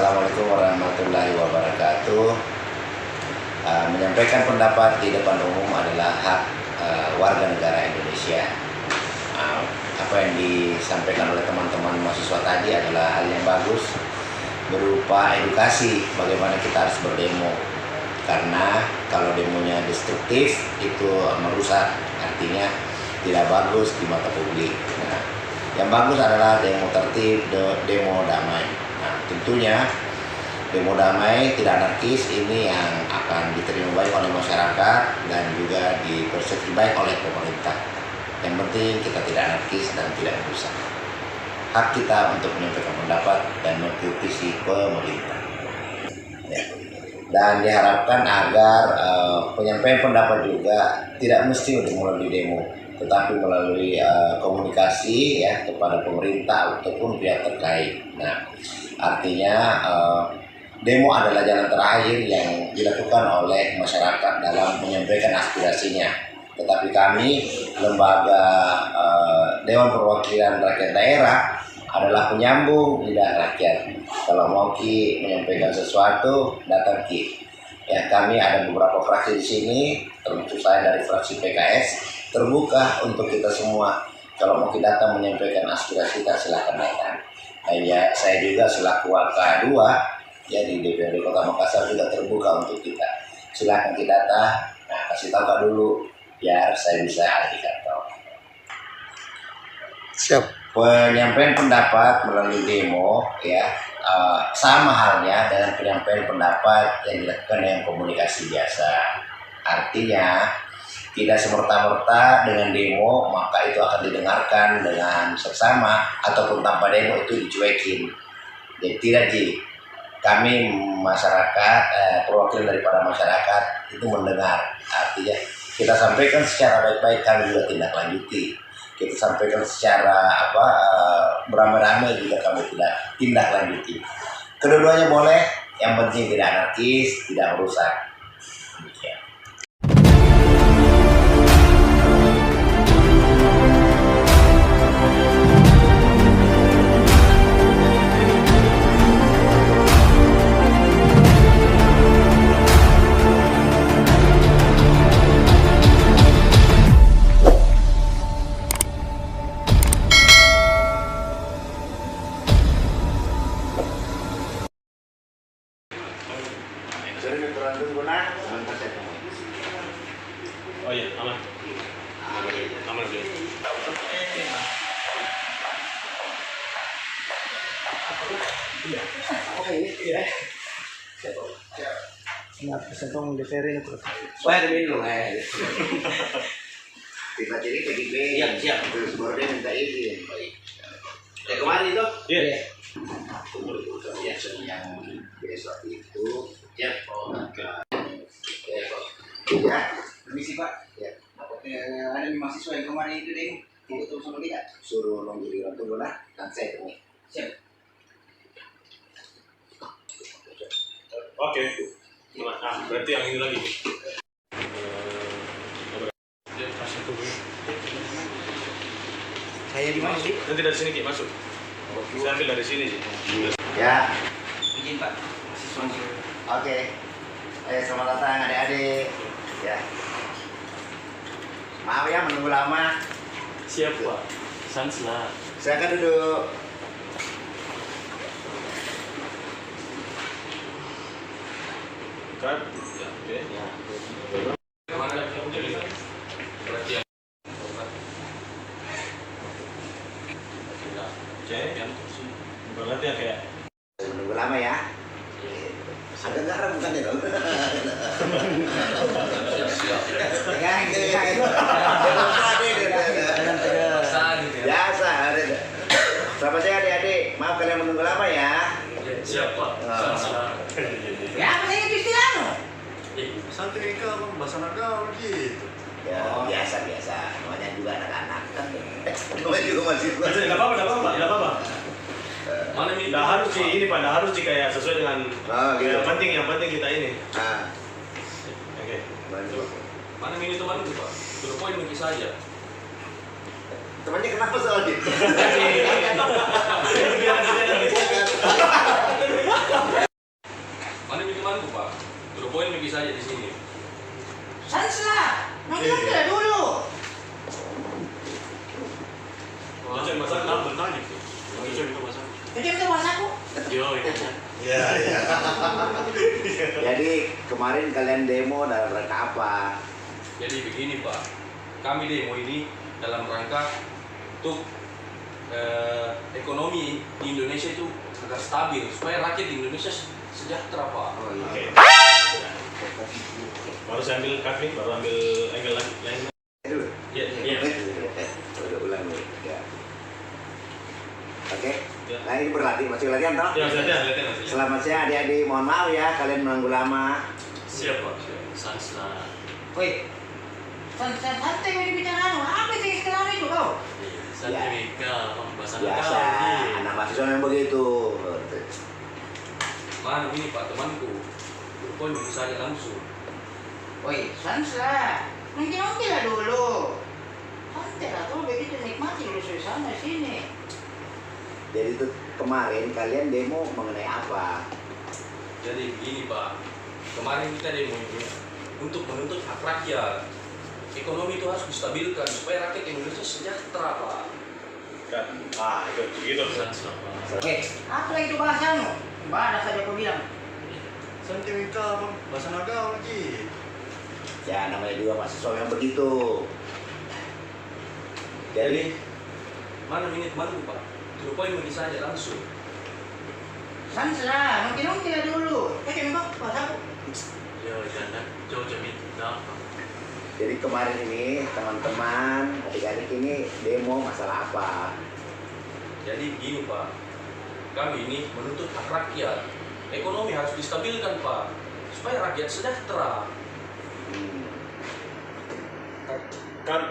Assalamualaikum warahmatullahi wabarakatuh. Menyampaikan pendapat di depan umum adalah hak warga negara Indonesia. Apa yang disampaikan oleh teman-teman mahasiswa tadi adalah hal yang bagus, berupa edukasi bagaimana kita harus berdemo. Karena kalau demonya destruktif itu merusak, artinya tidak bagus di mata publik. Nah, yang bagus adalah demo tertib, demo damai. Nah, tentunya demo damai tidak anarkis ini yang akan diterima baik oleh masyarakat dan juga dipersepsi baik oleh pemerintah. Yang penting kita tidak anarkis dan tidak merusak. Hak kita untuk menyampaikan pendapat dan mengkritisi pemerintah. Ya. Dan diharapkan agar penyampaian pendapat juga tidak mesti untuk melalui demo, tetapi melalui komunikasi ya kepada pemerintah ataupun pihak terkait. Nah, artinya demo adalah jalan terakhir yang dilakukan oleh masyarakat dalam menyampaikan aspirasinya. Tetapi kami, lembaga Dewan Perwakilan Rakyat Daerah, adalah penyambung lidah rakyat. Kalau mau Ki menyampaikan sesuatu, datang Ki. Ya, kami ada beberapa fraksi di sini, termasuk saya dari fraksi PKS, terbuka untuk kita semua. Kalau mau kita datang menyampaikan aspirasi kita, silakan datang. Dan ya, saya juga selaku WK2 ya di DPRD Kota Makassar juga terbuka untuk kita. Silakan kita datang. Nah, kasih tahu Kak dulu biar saya bisa alihkan tahu. Siap. Penyampaian pendapat melalui demo ya sama halnya dengan penyampaian pendapat yang dilakukan dengan komunikasi biasa. Artinya tidak semerta-merta dengan demo maka itu akan didengarkan dengan seksama, ataupun tanpa demo itu dicuekin. Jadi tidak kami masyarakat, perwakilan daripada masyarakat itu mendengar. Artinya kita sampaikan secara baik-baik, kami juga tindak lanjuti. Kita sampaikan secara beramai-ramai juga kami tidak tindak lanjuti. Kedua-duanya boleh, yang penting tidak anarkis, tidak merusak. Demikian. Oh iya, aman. Aman dulu. Iya. Kenapa sentong DPR itu? Wah, ada minum tiba-tiba PDB siap. Terus baru dia minta izin. Baik. Kemarin itu? Iya. Yang besok itu ya. Ya, permisi Pak. Ya. Ada mahasiswa yang kemarin itu deh, tidak tahu sama dia. Suruh nunggu di ruang tunggu lah, dan saya temui. Siap. Oke. Nah, berarti yang ini lagi. Saya di mana sih? Nanti dari sini Ki, masuk. Saya ambil dari sini sih. Ya. Izin Pak, mahasiswa. Oke. Selamat datang adik-adik. Ya. Maaf ya menunggu lama. Siap Pak. Sans lah. Silakan duduk. Kan? Ya, oke. Berarti ya kayak Menunggu lama ya. Agak garam bukan ya dong? Biasa. Selamat siang adik-adik. Maaf kalian menunggu lama ya. siap Pak. Ya, apa saya itu istilahnya? Santai ke abang bahasa naga gitu. Ya biasa. Namanya juga anak-anak kan. Namanya juga masih Enggak apa-apa. Mana Nggak harus sih ini Pak, nggak harus sih kayak sesuai dengan gitu. yang penting kita ini. Nah, Oke. bantu. Mana ini teman itu Pak? Sudah poin mungkin saja. Temannya kenapa soalnya? Biar Yo, ini. Ya, ya. Jadi kemarin kalian demo dalam rangka apa? Jadi begini Pak, kami demo ini dalam rangka untuk ekonomi di Indonesia itu agar stabil, supaya rakyat di Indonesia sejahtera Pak. Oke. Baru saya ambil kaki, baru ambil angle lain. Dulu. Iya, iya. Udah ulang nih. Ya. Oke. Ya. Nah ini berlatih, masih latihan toh? Ya, lihat. Selamat siang adik-adik, mohon maaf ya kalian menunggu lama. Siap Pak. Sansla. Woi, santai mau bicara apa sih sekarang itu kau? Santika, pembahasan Biasa, anak mahasiswa yang begitu. Mana ini Pak temanku, poin bisa saja langsung. Woi, santai, mungkin lah dulu. Santai lah, kalau begitu nikmati dulu suasana sini. Jadi itu kemarin kalian demo mengenai apa? Jadi begini Pak, kemarin kita demo ini untuk menuntut hak rakyat. Ekonomi itu harus distabilkan supaya rakyat Indonesia sejahtera Pak. Kan. Ah, itu gitu. Oke, apa lagi itu bahasanmu? Bahas saja kau bilang. Santika bang, bahasa Nagau lagi. Ya namanya juga mahasiswa yang begitu. Jadi Mana ini temanku Pak? To the point begini saja langsung. Santai, mungkin lah dulu. Kayak memang bahasa aku. Ya, jangan jauh-jauh minta. Jadi kemarin ini teman-teman adik-adik ini demo masalah apa? Jadi begini Pak, kami ini menuntut hak rakyat. Ekonomi harus distabilkan Pak, supaya rakyat sejahtera. Hmm. Kan.